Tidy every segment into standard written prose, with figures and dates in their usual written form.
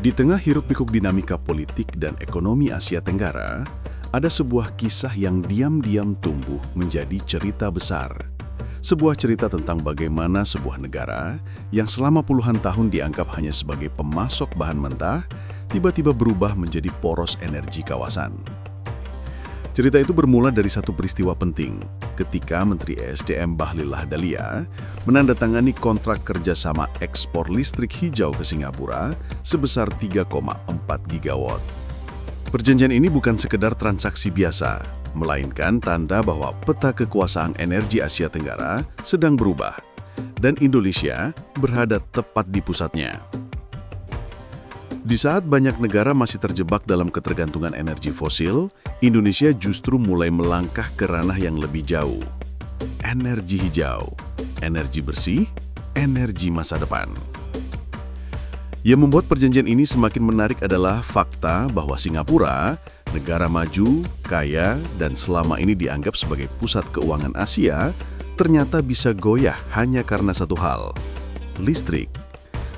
Di tengah hiruk-pikuk dinamika politik dan ekonomi Asia Tenggara, ada sebuah kisah yang diam-diam tumbuh menjadi cerita besar. Sebuah cerita tentang bagaimana sebuah negara yang selama puluhan tahun dianggap hanya sebagai pemasok bahan mentah, tiba-tiba berubah menjadi poros energi kawasan. Cerita itu bermula dari satu peristiwa penting, ketika Menteri ESDM Bahlil Lahadalia menandatangani kontrak kerjasama ekspor listrik hijau ke Singapura sebesar 3,4 gigawatt. Perjanjian ini bukan sekedar transaksi biasa, melainkan tanda bahwa peta kekuasaan energi Asia Tenggara sedang berubah, dan Indonesia berada tepat di pusatnya. Di saat banyak negara masih terjebak dalam ketergantungan energi fosil, Indonesia justru mulai melangkah ke ranah yang lebih jauh. Energi hijau, energi bersih, energi masa depan. Yang membuat perjanjian ini semakin menarik adalah fakta bahwa Singapura, negara maju, kaya, dan selama ini dianggap sebagai pusat keuangan Asia, ternyata bisa goyah hanya karena satu hal: listrik.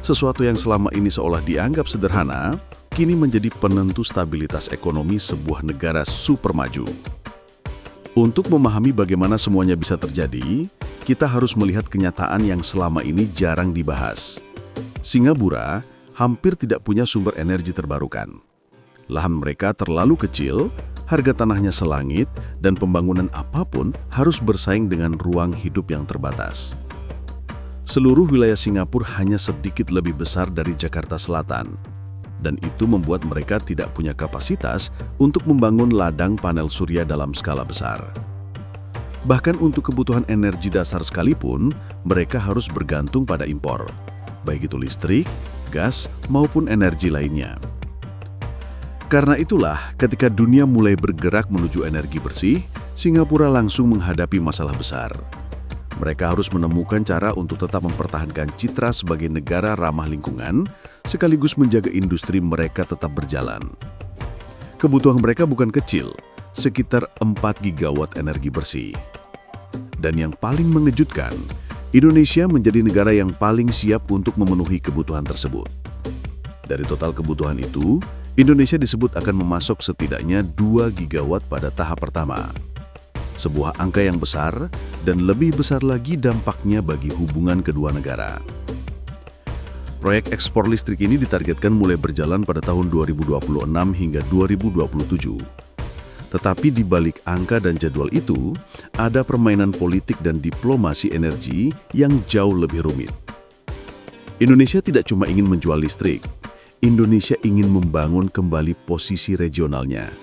Sesuatu yang selama ini seolah dianggap sederhana, kini menjadi penentu stabilitas ekonomi sebuah negara super maju. Untuk memahami bagaimana semuanya bisa terjadi, kita harus melihat kenyataan yang selama ini jarang dibahas. Singapura hampir tidak punya sumber energi terbarukan. Lahan mereka terlalu kecil, harga tanahnya selangit, dan pembangunan apapun harus bersaing dengan ruang hidup yang terbatas. Seluruh wilayah Singapura hanya sedikit lebih besar dari Jakarta Selatan, dan itu membuat mereka tidak punya kapasitas untuk membangun ladang panel surya dalam skala besar. Bahkan untuk kebutuhan energi dasar sekalipun, mereka harus bergantung pada impor, baik itu listrik, gas, maupun energi lainnya. Karena itulah, ketika dunia mulai bergerak menuju energi bersih, Singapura langsung menghadapi masalah besar. Mereka harus menemukan cara untuk tetap mempertahankan citra sebagai negara ramah lingkungan, sekaligus menjaga industri mereka tetap berjalan. Kebutuhan mereka bukan kecil, sekitar 4 gigawatt energi bersih. Dan yang paling mengejutkan, Indonesia menjadi negara yang paling siap untuk memenuhi kebutuhan tersebut. Dari total kebutuhan itu, Indonesia disebut akan memasok setidaknya 2 gigawatt pada tahap pertama. Sebuah angka yang besar, dan lebih besar lagi dampaknya bagi hubungan kedua negara. Proyek ekspor listrik ini ditargetkan mulai berjalan pada tahun 2026 hingga 2027. Tetapi di balik angka dan jadwal itu, ada permainan politik dan diplomasi energi yang jauh lebih rumit. Indonesia tidak cuma ingin menjual listrik, Indonesia ingin membangun kembali posisi regionalnya.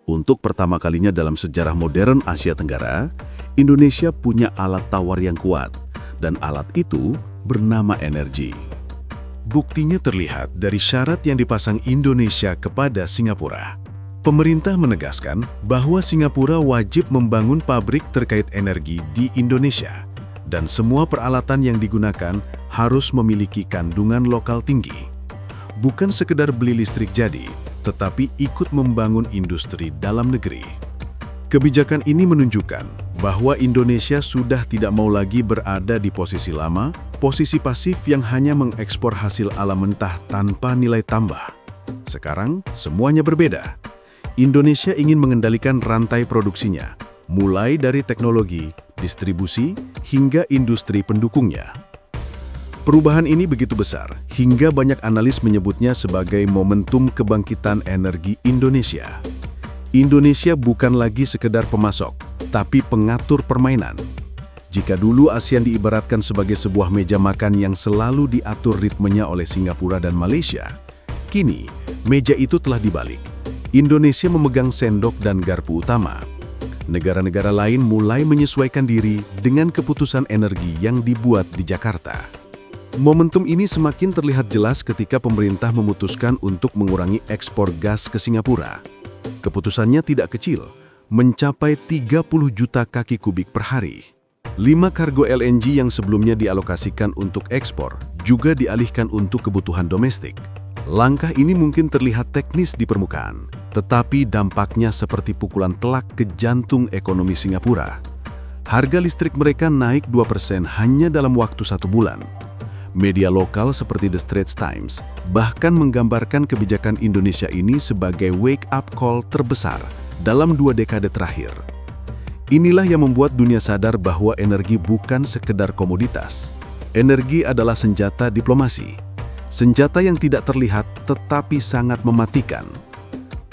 Untuk pertama kalinya dalam sejarah modern Asia Tenggara, Indonesia punya alat tawar yang kuat, dan alat itu bernama energi. Buktinya terlihat dari syarat yang dipasang Indonesia kepada Singapura. Pemerintah menegaskan bahwa Singapura wajib membangun pabrik terkait energi di Indonesia, dan semua peralatan yang digunakan harus memiliki kandungan lokal tinggi. Bukan sekedar beli listrik jadi, tetapi ikut membangun industri dalam negeri. Kebijakan ini menunjukkan bahwa Indonesia sudah tidak mau lagi berada di posisi lama, posisi pasif yang hanya mengekspor hasil alam mentah tanpa nilai tambah. Sekarang, semuanya berbeda. Indonesia ingin mengendalikan rantai produksinya, mulai dari teknologi, distribusi, hingga industri pendukungnya. Perubahan ini begitu besar, hingga banyak analis menyebutnya sebagai momentum kebangkitan energi Indonesia. Indonesia bukan lagi sekedar pemasok, tapi pengatur permainan. Jika dulu ASEAN diibaratkan sebagai sebuah meja makan yang selalu diatur ritmenya oleh Singapura dan Malaysia, kini meja itu telah dibalik. Indonesia memegang sendok dan garpu utama. Negara-negara lain mulai menyesuaikan diri dengan keputusan energi yang dibuat di Jakarta. Momentum ini semakin terlihat jelas ketika pemerintah memutuskan untuk mengurangi ekspor gas ke Singapura. Keputusannya tidak kecil, mencapai 30 juta kaki kubik per hari. 5 kargo LNG yang sebelumnya dialokasikan untuk ekspor juga dialihkan untuk kebutuhan domestik. Langkah ini mungkin terlihat teknis di permukaan, tetapi dampaknya seperti pukulan telak ke jantung ekonomi Singapura. Harga listrik mereka naik 2% hanya dalam waktu 1 bulan. Media lokal seperti The Straits Times bahkan menggambarkan kebijakan Indonesia ini sebagai wake-up call terbesar dalam 2 dekade terakhir. Inilah yang membuat dunia sadar bahwa energi bukan sekedar komoditas. Energi adalah senjata diplomasi. Senjata yang tidak terlihat tetapi sangat mematikan.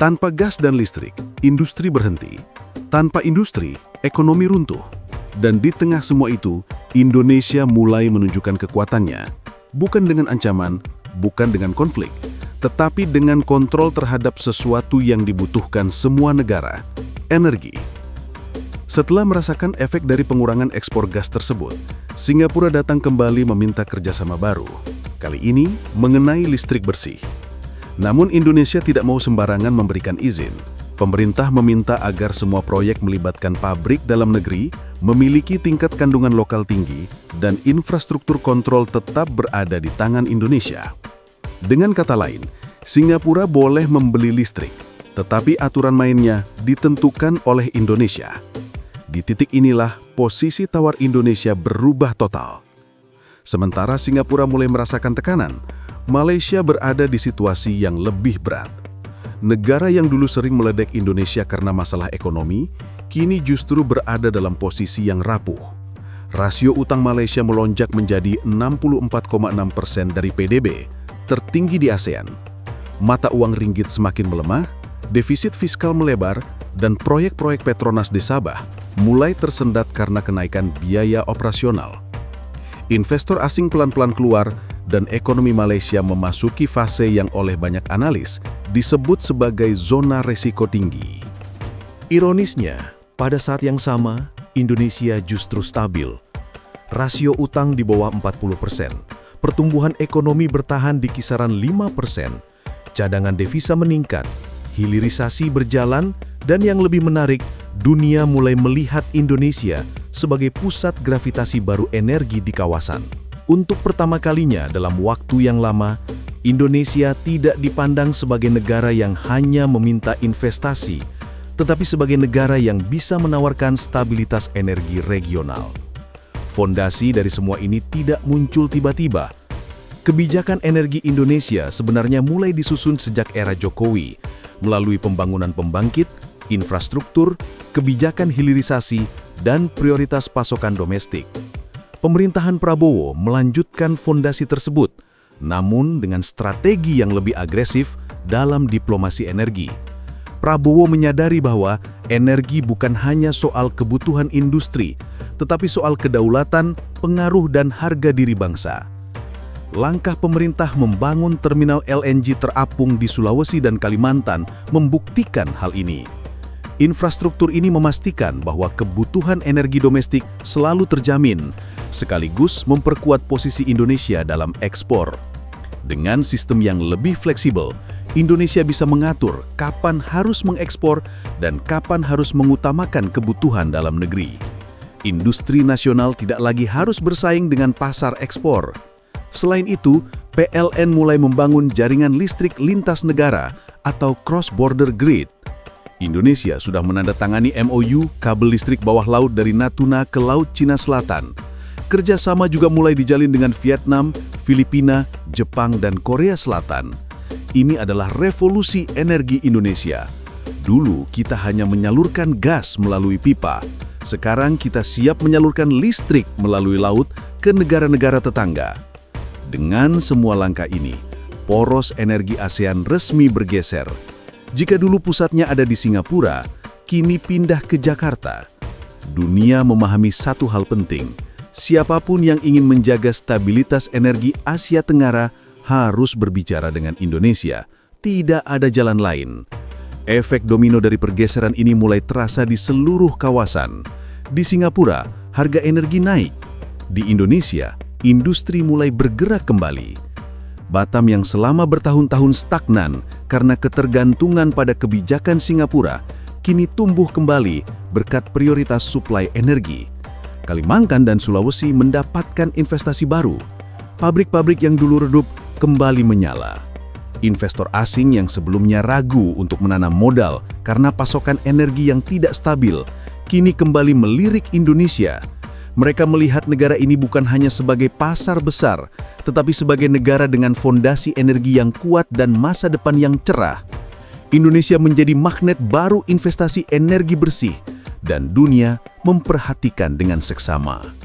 Tanpa gas dan listrik, industri berhenti. Tanpa industri, ekonomi runtuh. Dan di tengah semua itu, Indonesia mulai menunjukkan kekuatannya, bukan dengan ancaman, bukan dengan konflik, tetapi dengan kontrol terhadap sesuatu yang dibutuhkan semua negara, energi. Setelah merasakan efek dari pengurangan ekspor gas tersebut, Singapura datang kembali meminta kerjasama baru, kali ini mengenai listrik bersih. Namun Indonesia tidak mau sembarangan memberikan izin. Pemerintah meminta agar semua proyek melibatkan pabrik dalam negeri memiliki tingkat kandungan lokal tinggi dan infrastruktur kontrol tetap berada di tangan Indonesia. Dengan kata lain, Singapura boleh membeli listrik, tetapi aturan mainnya ditentukan oleh Indonesia. Di titik inilah posisi tawar Indonesia berubah total. Sementara Singapura mulai merasakan tekanan, Malaysia berada di situasi yang lebih berat. Negara yang dulu sering meledek Indonesia karena masalah ekonomi, kini justru berada dalam posisi yang rapuh. Rasio utang Malaysia melonjak menjadi 64,6% dari PDB, tertinggi di ASEAN. Mata uang ringgit semakin melemah, defisit fiskal melebar, dan proyek-proyek Petronas di Sabah mulai tersendat karena kenaikan biaya operasional. Investor asing pelan-pelan keluar, dan ekonomi Malaysia memasuki fase yang oleh banyak analis disebut sebagai zona resiko tinggi. Ironisnya, pada saat yang sama, Indonesia justru stabil. Rasio utang di bawah 40%, pertumbuhan ekonomi bertahan di kisaran 5%, cadangan devisa meningkat, hilirisasi berjalan, dan yang lebih menarik, dunia mulai melihat Indonesia sebagai pusat gravitasi baru energi di kawasan. Untuk pertama kalinya dalam waktu yang lama, Indonesia tidak dipandang sebagai negara yang hanya meminta investasi, tetapi sebagai negara yang bisa menawarkan stabilitas energi regional. Fondasi dari semua ini tidak muncul tiba-tiba. Kebijakan energi Indonesia sebenarnya mulai disusun sejak era Jokowi, melalui pembangunan pembangkit, infrastruktur, kebijakan hilirisasi, dan prioritas pasokan domestik. Pemerintahan Prabowo melanjutkan fondasi tersebut, namun dengan strategi yang lebih agresif dalam diplomasi energi. Prabowo menyadari bahwa energi bukan hanya soal kebutuhan industri, tetapi soal kedaulatan, pengaruh, dan harga diri bangsa. Langkah pemerintah membangun terminal LNG terapung di Sulawesi dan Kalimantan membuktikan hal ini. Infrastruktur ini memastikan bahwa kebutuhan energi domestik selalu terjamin, sekaligus memperkuat posisi Indonesia dalam ekspor. Dengan sistem yang lebih fleksibel, Indonesia bisa mengatur kapan harus mengekspor dan kapan harus mengutamakan kebutuhan dalam negeri. Industri nasional tidak lagi harus bersaing dengan pasar ekspor. Selain itu, PLN mulai membangun jaringan listrik lintas negara atau cross-border grid. Indonesia sudah menandatangani MOU kabel listrik bawah laut dari Natuna ke Laut Cina Selatan. Kerjasama juga mulai dijalin dengan Vietnam, Filipina, Jepang, dan Korea Selatan. Ini adalah revolusi energi Indonesia. Dulu kita hanya menyalurkan gas melalui pipa. Sekarang kita siap menyalurkan listrik melalui laut ke negara-negara tetangga. Dengan semua langkah ini, poros energi ASEAN resmi bergeser. Jika dulu pusatnya ada di Singapura, kini pindah ke Jakarta. Dunia memahami satu hal penting. Siapapun yang ingin menjaga stabilitas energi Asia Tenggara harus berbicara dengan Indonesia. Tidak ada jalan lain. Efek domino dari pergeseran ini mulai terasa di seluruh kawasan. Di Singapura, harga energi naik. Di Indonesia, industri mulai bergerak kembali. Batam yang selama bertahun-tahun stagnan karena ketergantungan pada kebijakan Singapura, kini tumbuh kembali berkat prioritas suplai energi. Kalimantan dan Sulawesi mendapatkan investasi baru. Pabrik-pabrik yang dulu redup kembali menyala. Investor asing yang sebelumnya ragu untuk menanam modal karena pasokan energi yang tidak stabil, kini kembali melirik Indonesia. Mereka melihat negara ini bukan hanya sebagai pasar besar, tetapi sebagai negara dengan fondasi energi yang kuat dan masa depan yang cerah. Indonesia menjadi magnet baru investasi energi bersih, dan dunia memperhatikan dengan seksama.